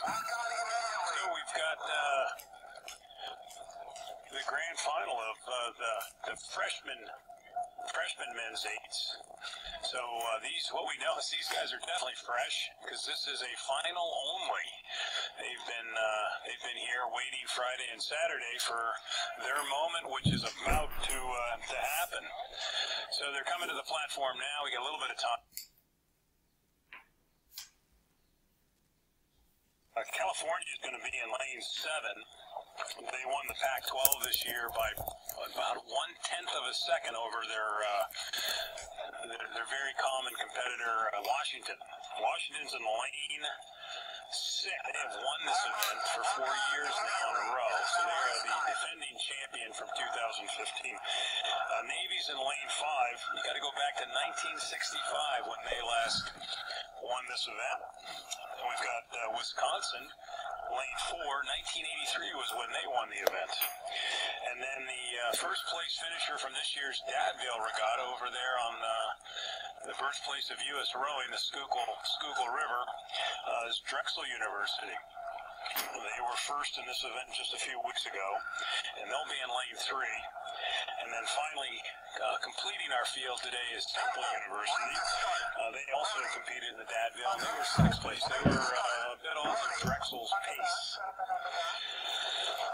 So we've got the grand final of the freshman men's eights. So what we know is these guys are definitely fresh because this is a final only. They've been here waiting Friday and Saturday for their moment, which is about to happen. So they're coming to the platform now. We got a little bit of time. California is going to be in lane 7. They won the Pac-12 this year by about 1/10 of a second over their very common competitor, Washington. Washington's in lane 6. They have won this event for 4 years now in a row, so they are the defending champion from 2015. Navy's in lane 5. You got to go back to 1965 when they last won this event. And we've got Wisconsin, lane 4. 1983 was when they won the event. And then the first place finisher from this year's Dadville Regatta over there on the birthplace of U.S. rowing, the Schuylkill River, is Drexel University. They were first in this event just a few weeks ago, and they'll be in lane 3. And then finally, completing our field today is Temple University. They also competed in the Dadville, and they were 6th place. They were a bit off of Drexel's pace.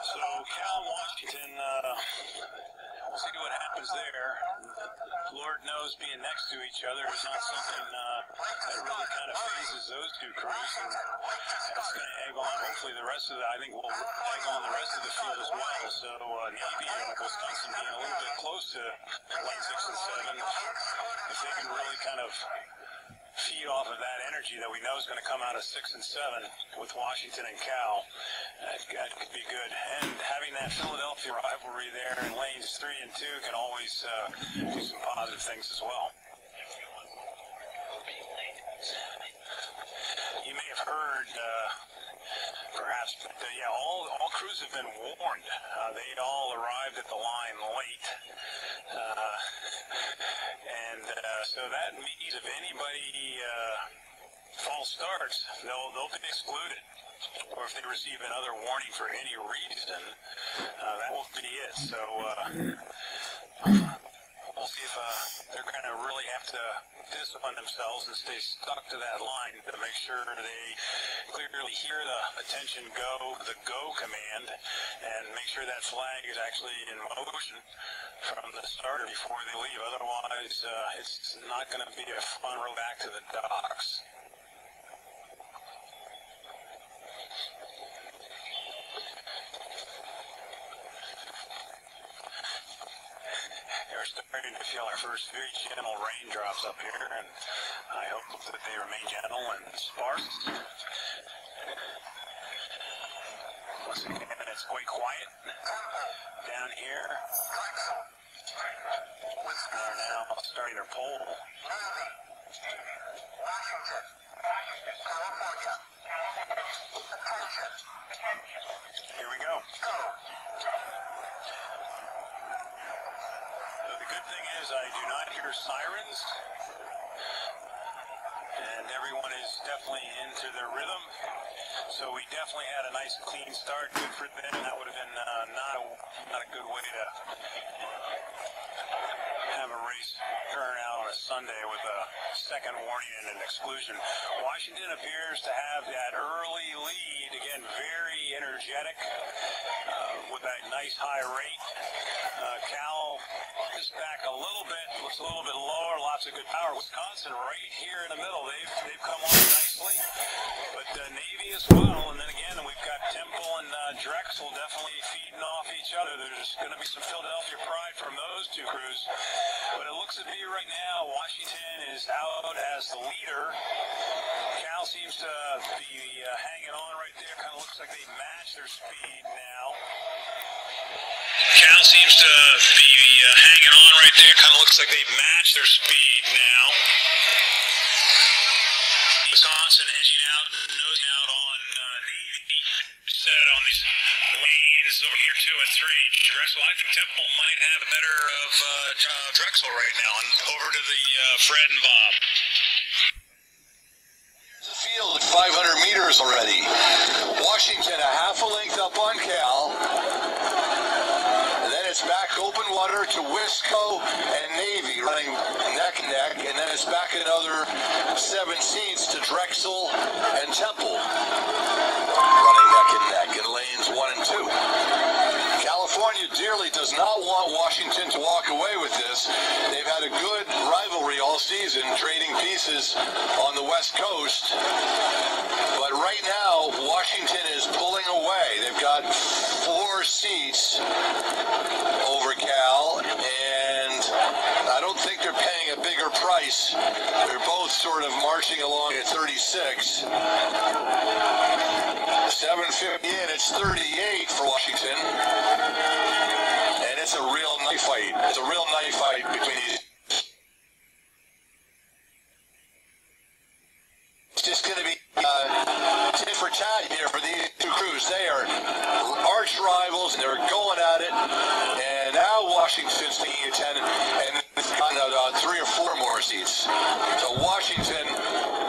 So Cal and Washington, we'll see what happens there. Lord knows being next to each other is not something that really kind of phases those two crews, and it's going to egg on hopefully the rest of the, I think we'll egg on the rest of the field as well. So Navy and Wisconsin being a little bit close to lane 6 and 7, if they can really kind of feed off of that energy that we know is going to come out of 6 and 7 with Washington and Cal, that could be good. And having that Philadelphia rivalry there in lanes 3 and 2 can always do some positive things as well. You may have heard, perhaps, but yeah, all crews have been warned. They all arrived at the line late. So that means if anybody false starts, they'll be excluded. Or if they receive another warning for any reason, that will be it. So we'll see if they're going to really have to discipline themselves and stay stuck to that line to make sure they clearly hear the attention go, the go command, and make sure that flag is actually in motion from the starter before they leave. Otherwise, it's not going to be a fun road back to the docks. We're starting to feel our first very gentle raindrops up here, and I hope that they remain gentle and sparse. Once again, it's quite quiet down here. They're now starting their poll. Here we go. The good thing is I do not hear sirens, and everyone is definitely into their rhythm. So we definitely had a nice clean start. Good for them. That would have been not a good way to have a race turn out on a Sunday with a second warning and an exclusion. Washington appears to have that early lead. Again, very energetic with that nice high rate. Cal is back a little bit, looks a little bit lower, lots of good power. Wisconsin right here in the middle, they've come on nicely, but Navy as well. And then again, we've got Temple and Drexel definitely feeding off each other. There's going to be some Philadelphia pride from those two crews, but it looks to be right now Washington is out as the leader. Cal seems to be hanging on right there. Kind of looks like they match their speed now. Cal seems to be hanging on right there. Kind of looks like they match their speed now. Wisconsin edging out, nosing out on Navy. Set on these lanes over here, 2 and 3. Drexel, I think Temple might have the better of Drexel right now. And over to the Fred and Bob. The field at 500 meters. to WISCO and Navy running neck and neck, and then it's back another 7 seats to Drexel and Temple running neck and neck in lanes 1 and 2. California dearly does not want Washington to walk away with this. They've had a good rivalry all season, trading pieces on the West Coast. But right now, Washington is pulling away. They've got 4 seats over Cal, and I don't think they're paying a bigger price. They're both sort of marching along at 36. 7:50 in, it's 38 for Washington. And it's a real knife fight. It's a real knife fight between these. It's just going to be tit for tat here for these 2 crews. They are arch rivals, and they're going at it. And now Washington's taking a 10, and it's got 3 or 4 more seats. So Washington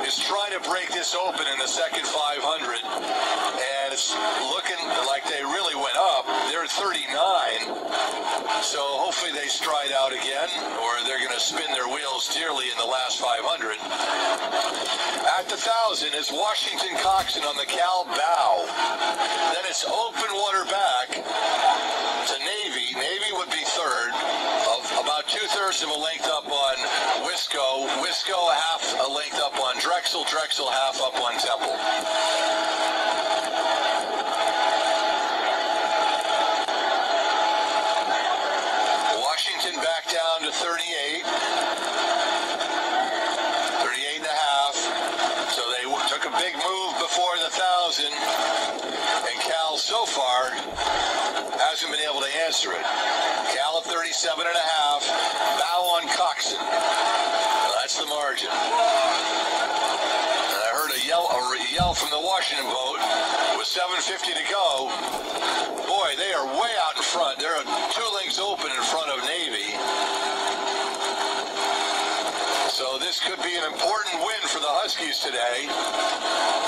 is trying to break this open in the second 500, and it's looking like they really went up. They're at 39, so hopefully they stride out again, or they're going to spin their wheels dearly in the last 500. At the 1,000 is Washington Coxon on the Cal bow. Then it's open water back to Navy. Navy would be third, about 2/3 of a length up on WISCO. WISCO half a length up on Drexel. Drexel half up on Temple. Washington back down to 38. 38 and a half. So they took a big move before the 1,000. And Cal so far hasn't been able to answer it. Cal at 37 and a half. Bow on Coxon. That's the margin. And I heard a yell from the Washington boat with 7:50 to go. Boy, they are way out in front. They're 2 lengths open in front of Navy. So this could be an important win for the Huskies today,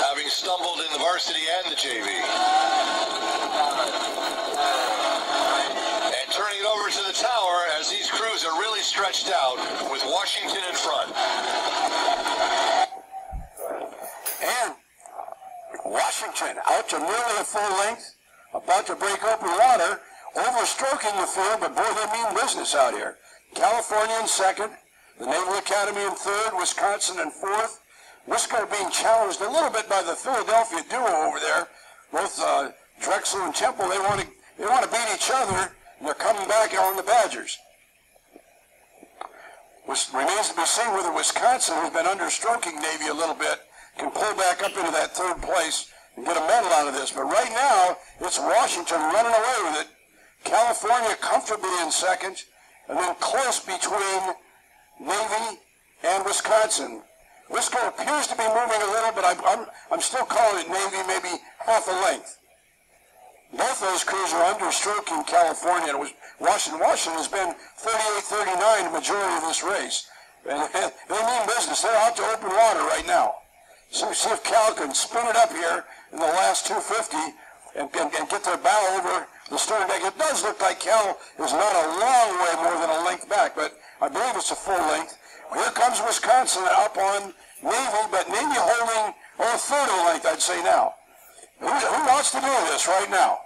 having stumbled in the varsity and the JV. And turning it over to the tower as these crews are really stretched out with Washington in front. And Washington out to nearly a full length, about to break open water, overstroking the field, but boy, they mean business out here. California in second, the Naval Academy in third, Wisconsin in fourth. WISCO being challenged a little bit by the Philadelphia duo over there. Both Drexel and Temple, they want to beat each other, and they're coming back on the Badgers. Which remains to be seen whether Wisconsin, who's been understroking Navy a little bit, can pull back up into that 3rd place and get a medal out of this. But right now, it's Washington running away with it. California comfortably in second, and then close between Navy and Wisconsin. WISCO appears to be moving a little, but I'm still calling it Navy, maybe half a length. Both those crews are understroking California. Washington has been 38-39 the majority of this race. And they mean business. They're out to open water right now. So see if Cal can spin it up here in the last 250 and get their bow over the stern deck. It does look like Cal is not a long way more than a length back, but I believe it's a full length. Here comes Wisconsin up on Navy, but Navy holding a third of a length, I'd say now. Who wants to do this right now?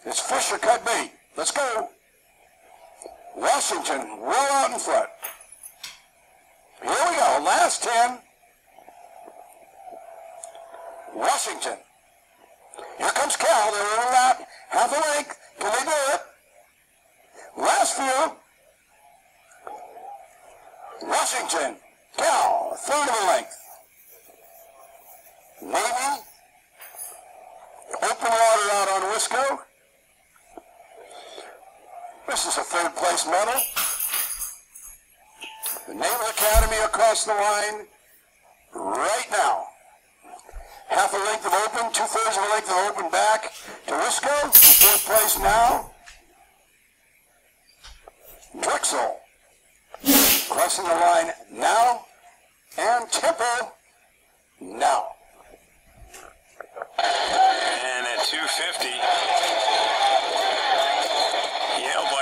It's fish or cut bait. Let's go. Washington well out in front. Here we go. Last 10. Washington. Here comes Cal. They're in a lap. Half a length. Can they do it? Last few. Washington. Cal. A third of a length. Navy. Open water out on WISCO. This is a 3rd place medal. The Naval Academy across the line right now. Half a length of open, 2/3 of a length of open back to WISCO, 4th place now. Drexel crossing the line now, and Temple now. And at 250,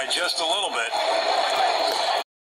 by just a little bit.